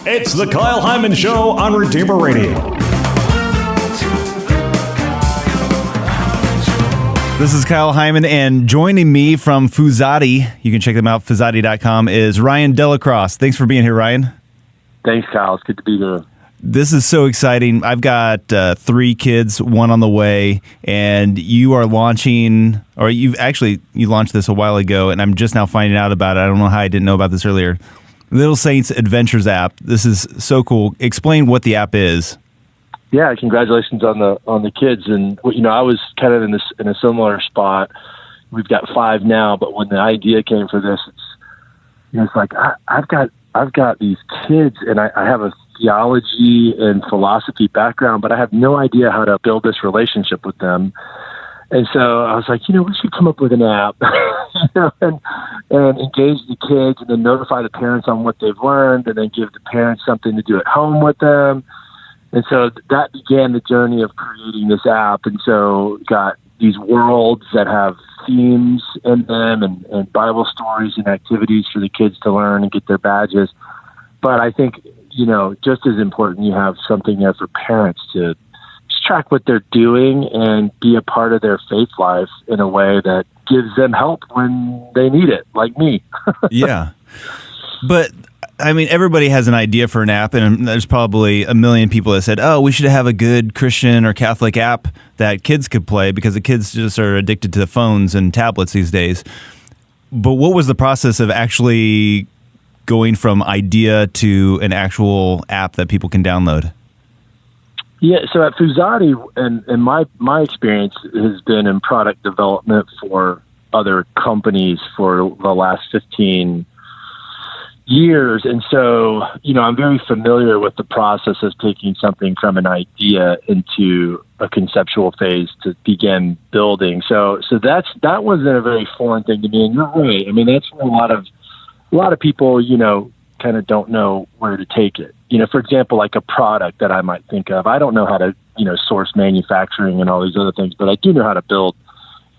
It's the Kyle Hyman Show on Redeemer Radio. This is Kyle Hyman, and joining me from Fuzati, you can check them out, Fuzati.com, is Ryan DellaCrosse. Thanks for being here, Ryan. Thanks, Kyle. It's good to be here. This is so exciting. I've got 3 kids, 1 on the way, and you are launching, or you launched this a while ago, and I'm just now finding out about it. I don't know how I didn't know about this earlier. Little Saints Adventures app. This is so cool. Explain what the app is. Yeah, congratulations on the kids. And I was kind of in a similar spot. We've got 5 now, but when the idea came for this, it's like I've got these kids, and I have a theology and philosophy background, but I have no idea how to build this relationship with them. And so I was like, we should come up with an app and engage the kids, and then notify the parents on what they've learned, and then give the parents something to do at home with them. And so that began the journey of creating this app. And so got these worlds that have themes in them, and Bible stories and activities for the kids to learn and get their badges. But I think, just as important, you have something there for parents to just track what they're doing and be a part of their faith life in a way that gives them help when they need it, like me. Yeah. But I mean, everybody has an idea for an app, and there's probably a million people that said, we should have a good Christian or Catholic app that kids could play, because the kids just are addicted to phones and tablets these days. But what was the process of actually going from idea to an actual app that people can download? Yeah, so at Fuzati, and my experience has been in product development for other companies for the last 15 years. And so, I'm very familiar with the process of taking something from an idea into a conceptual phase to begin building. So that wasn't a very foreign thing to me. And you're right. I mean, that's where a lot of people, kind of don't know where to take it. For example, like a product that I might think of, I don't know how to, source manufacturing and all these other things, but I do know how to build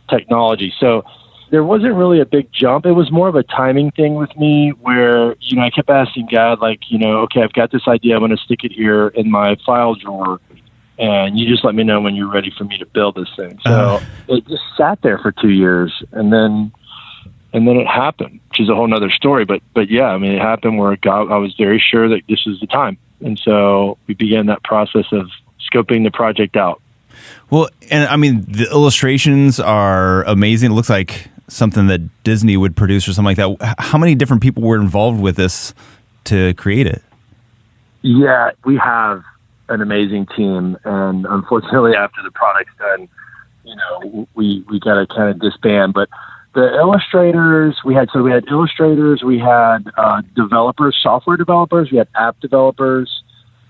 technology. So there wasn't really a big jump. It was more of a timing thing with me where, I kept asking God, like, okay, I've got this idea. I'm going to stick it here in my file drawer, and you just let me know when you're ready for me to build this thing. So it just sat there for 2 years, and then it happened, which is a whole nother story. But yeah, I mean, it happened where I was very sure that this was the time. And so we began that process of scoping the project out. Well, and I mean, the illustrations are amazing. It looks like something that Disney would produce or something like that. How many different people were involved with this to create it? Yeah, we have an amazing team. And unfortunately, after the product's done, we got to kind of disband. But the illustrators, we had illustrators, we had developers, software developers, we had app developers,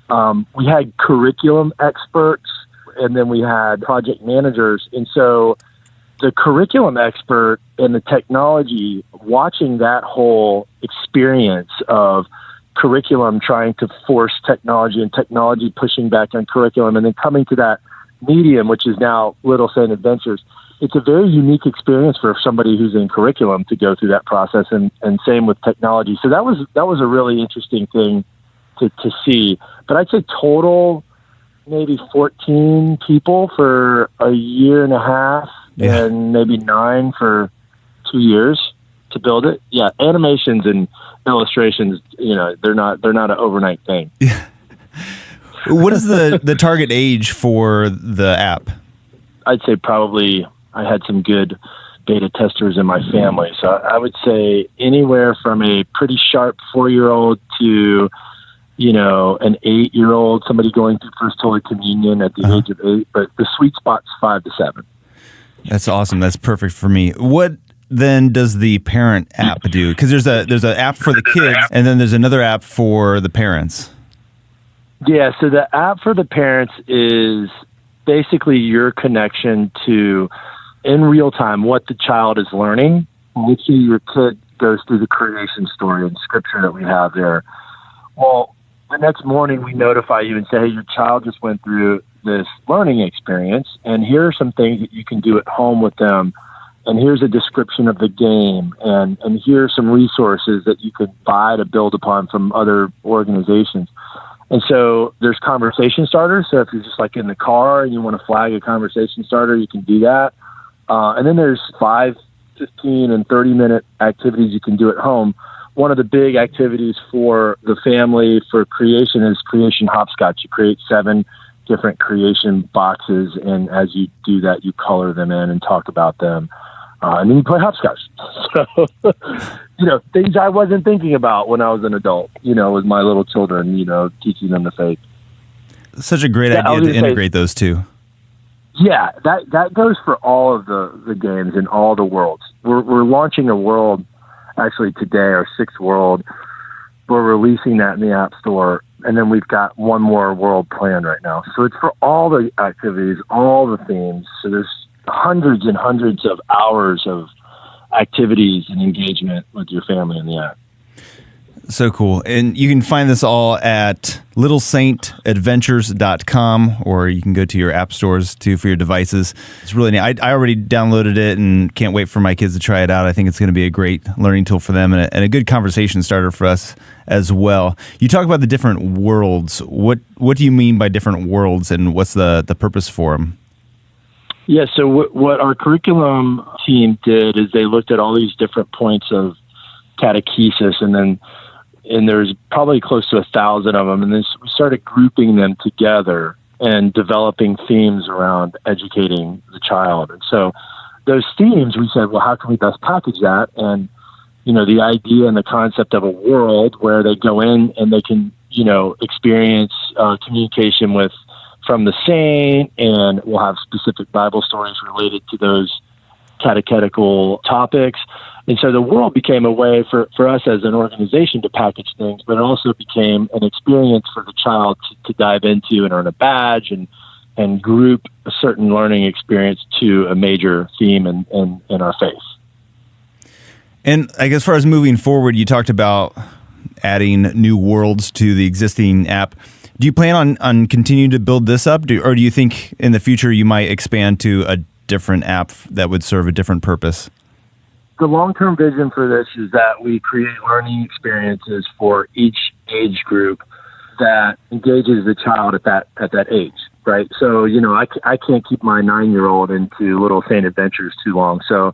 we had curriculum experts, and then we had project managers. And so the curriculum expert and the technology, watching that whole experience of curriculum trying to force technology and technology pushing back on curriculum, and then coming to that medium, which is now Little Saint Adventures. It's a very unique experience for somebody who's in curriculum to go through that process, and same with technology. So that was a really interesting thing to see. But I'd say total maybe 14 people for a year and a half, and maybe 9 for 2 years to build it. Yeah, animations and illustrations, they're not an overnight thing. Yeah. What is the target age for the app? I'd say probably I had some good beta testers in my family. So I would say anywhere from a pretty sharp 4-year-old to, an 8-year-old, somebody going through First Holy Communion at the age of 8. But the sweet spot's 5 to 7. That's awesome. That's perfect for me. What then does the parent app do? Because there's an app for the kids, and then there's another app for the parents. Yeah, so the app for the parents is basically your connection to, in real time, what the child is learning. Let's say your kid goes through the creation story and scripture that we have there. Well, the next morning we notify you and say, hey, your child just went through this learning experience, and here are some things that you can do at home with them and here's a description of the game, and here's some resources that you could buy to build upon from other organizations. And so there's conversation starters. So if you're just like in the car and you want to flag a conversation starter, you can do that. And then there's 5, 15, and 30-minute activities you can do at home. One of the big activities for the family for creation is creation hopscotch. You create 7 different creation boxes, and as you do that, you color them in and talk about them. And then you play hopscotch. So, things I wasn't thinking about when I was an adult, with my little children, teaching them the faith. Such a great idea to integrate those two. Yeah, that goes for all of the games in all the worlds. We're launching a world, actually today, our 6th world. We're releasing that in the App Store, and then we've got one more world planned right now. So it's for all the activities, all the themes. So there's hundreds and hundreds of hours of activities and engagement with your family in the app. So cool. And you can find this all at littlesaintadventures.com, or you can go to your app stores too for your devices. It's really neat. I already downloaded it and can't wait for my kids to try it out. I think it's going to be a great learning tool for them and a good conversation starter for us as well. You talk about the different worlds. What do you mean by different worlds, and what's the purpose for them? Yeah, so what our curriculum team did is they looked at all these different points of catechesis, and there's probably close to 1,000 of them, and then we started grouping them together and developing themes around educating the child. And so those themes, we said, well, how can we best package that? And, the idea and the concept of a world where they go in and they can, experience communication from the saint, and we'll have specific Bible stories related to those catechetical topics. And so the world became a way for us as an organization to package things, but it also became an experience for the child to dive into and earn a badge and group a certain learning experience to a major theme in our faith. And I guess as far as moving forward, you talked about adding new worlds to the existing app. Do you plan on continuing to build this up, or do you think in the future you might expand to a different app that would serve a different purpose? The long-term vision for this is that we create learning experiences for each age group that engages the child at that age, right? So, I can't keep my 9-year-old into Little Saint Adventures too long. So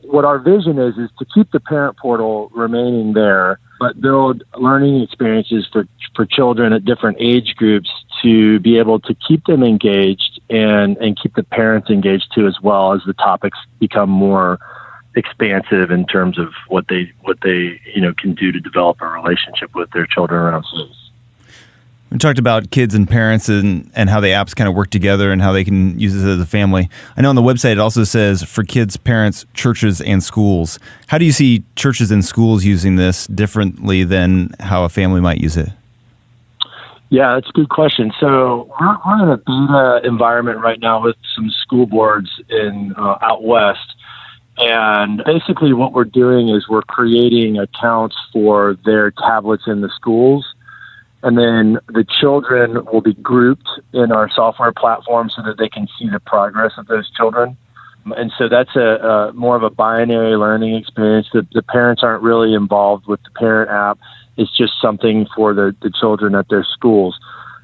what our vision is to keep the parent portal remaining there, but build learning experiences for children at different age groups to be able to keep them engaged and keep the parents engaged too, as well as the topics become more expansive in terms of what they can do to develop a relationship with their children around faith. We talked about kids and parents and how the apps kind of work together and how they can use this as a family. I know on the website it also says for kids, parents, churches, and schools. How do you see churches and schools using this differently than how a family might use it? Yeah, that's a good question. So we're in a beta environment right now with some school boards out west. And basically what we're doing is we're creating accounts for their tablets in the schools. And then the children will be grouped in our software platform so that they can see the progress of those children. And so that's a more of a binary learning experience. The parents aren't really involved with the parent app. It's just something for the children at their schools.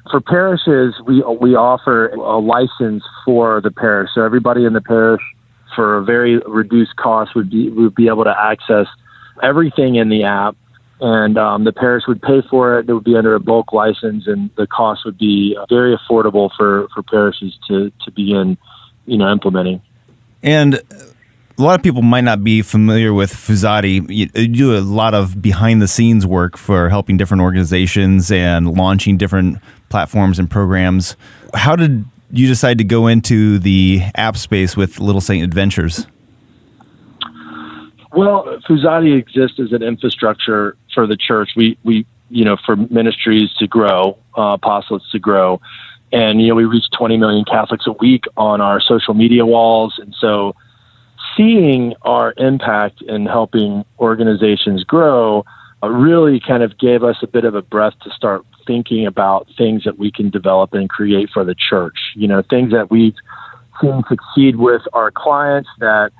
For parishes, we offer a license for the parish. So everybody in the parish, for a very reduced cost, would be able to access everything in the app. And the parish would pay for it. It would be under a bulk license, and the cost would be very affordable for parishes to begin, implementing. And a lot of people might not be familiar with Fuzati. You do a lot of behind-the-scenes work for helping different organizations and launching different platforms and programs. How did you decide to go into the app space with Little Saint Adventures? Well, Fuzati exists as an infrastructure for the church. We for ministries to grow, apostolates to grow. And, we reach 20 million Catholics a week on our social media walls. And so seeing our impact in helping organizations grow really kind of gave us a bit of a breath to start thinking about things that we can develop and create for the church. Things that we've seen succeed with our clients that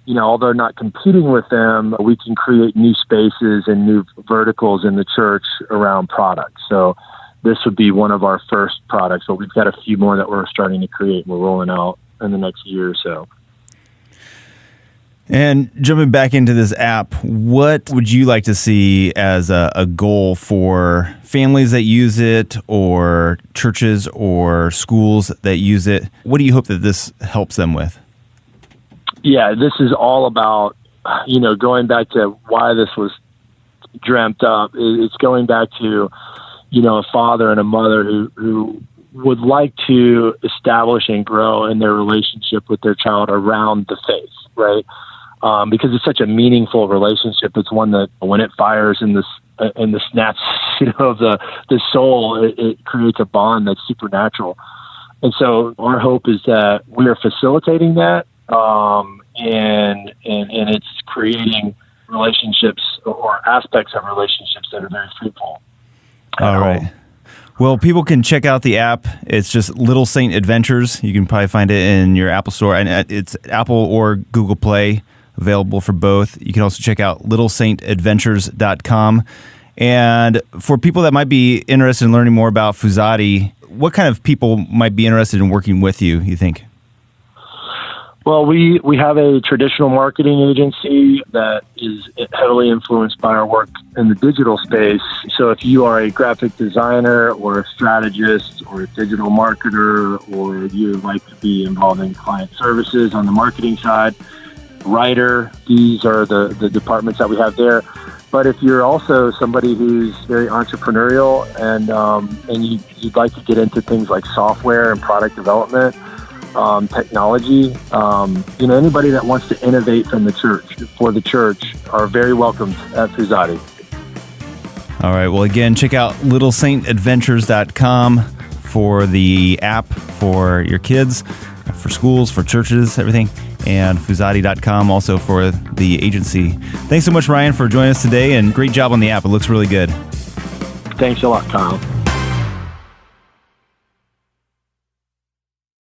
although not competing with them, we can create new spaces and new verticals in the church around products. So this would be one of our first products, but we've got a few more that we're starting to create and we're rolling out in the next year or so. And jumping back into this app, what would you like to see as a goal for families that use it, or churches or schools that use it? What do you hope that this helps them with? Yeah, this is all about, going back to why this was dreamt up. It's going back to, a father and a mother who would like to establish and grow in their relationship with their child around the faith, right? Because it's such a meaningful relationship. It's one that when it fires in the snaps, of the soul, it creates a bond that's supernatural. And so our hope is that we are facilitating that, and it's creating relationships or aspects of relationships that are very fruitful. All right. Well, people can check out the app. It's just Little Saint Adventures. You can probably find it in your Apple Store, and it's Apple or Google Play, available for both. You can also check out littlesaintadventures.com. And for people that might be interested in learning more about Fousati, what kind of people might be interested in working with you think? Well, we have a traditional marketing agency that is heavily influenced by our work in the digital space. So if you are a graphic designer or a strategist or a digital marketer, or you would like to be involved in client services on the marketing side, writer, these are the departments that we have there. But if you're also somebody who's very entrepreneurial and you'd like to get into things like software and product development, technology, anybody that wants to innovate for the church are very welcomed at Fousati. All right. Well, again, check out littlesaintadventures.com for the app for your kids, for schools, for churches, everything, and Fousati.com also for the agency. Thanks so much, Ryan, for joining us today, and great job on the app. It looks really good. Thanks a lot, Kyle.